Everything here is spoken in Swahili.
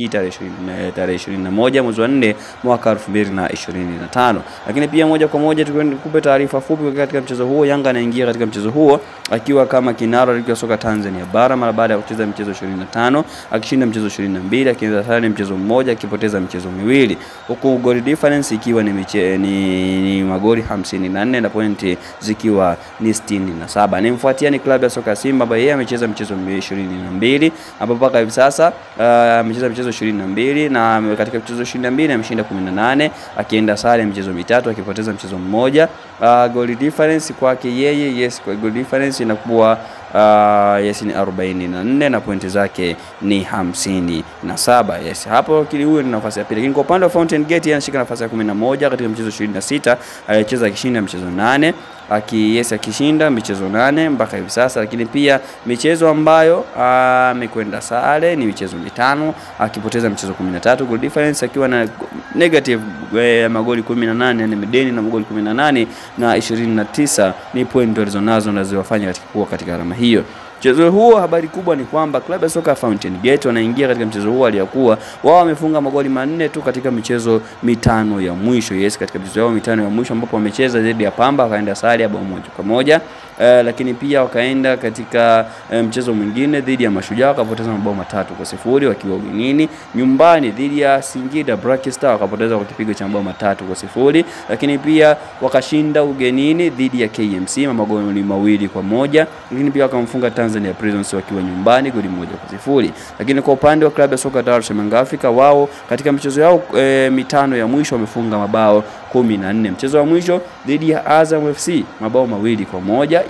hii tarehe 21 mwezi wa 4 mwaka 2025. Lakini pia moja kwa moja tukupe taarifa fupi katika mchezo huo. Yanga anaingia katika mchezo huo akiwa kama kinara wa ligi ya soka Tanzania bara mara baada ya kucheza michezo 25, akishinda mchezo 22, akianza sare mchezo mmoja, akipoteza michezo miwili, huku goal difference ikiwa ni magoli 54 na pointi zikiwa ni 67. Nimfuatia ni klabu ya soka Simba ambaye yeye amecheza michezo 22 ambapo mpaka hivi sasa amecheza michezo 22 na katika michezo 22 ameshinda 18, akienda sare michezo mitatu, akipoteza mchezo mmoja. Goal difference kwake yeye, kwa goal difference inakuwa ni 44 na pointi zake ni 57. Hapo huyo ni nafasi ya pili. Lakini kwa upande wa Fountain Gate anashika nafasi ya 11 katika michezo 26, alicheza akishinda michezo 8, akishinda michezo 8 mpaka hivi sasa. Lakini pia michezo ambayo amekwenda sare ni michezo 5, akipoteza michezo 13, goal difference akiwa na negative magoli 18, yani medeni na magoli 18 na 29 ni point walizonazo na ziwafanya katika alama hiyo. Mchezo huo, habari kubwa ni kwamba klabu ya soka Fountain Gate wanaingia katika mchezo huo aliyakuwa wao wamefunga magoli 4 tu katika michezo 5 ya mwisho. Katika michezo yao 5 ya mwisho ambapo wamecheza dhidi ya Pamba wakaenda sare ya bao 1-1. Lakini pia wakaenda katika mchezo mwingine dhidi ya Mashujaa wakapoteza mabao 3-0 wakiwa ugenini. Nyumbani dhidi ya Singida Black Star wakapoteza kwa kipigo cha mabao 3-0. Lakini pia wakashinda ugenini dhidi ya KMC magoli 2-1. Lakini pia wakamfunga Tanzania Prisons wakiwa nyumbani goli 1-0. Lakini kwa upande wa klabu ya soka Dar es Salaam Africa, wao katika michezo yao 5 ya mwisho wamefunga mabao 14. Mchezo wa mwisho dhidi ya Azam FC mabao 2-1.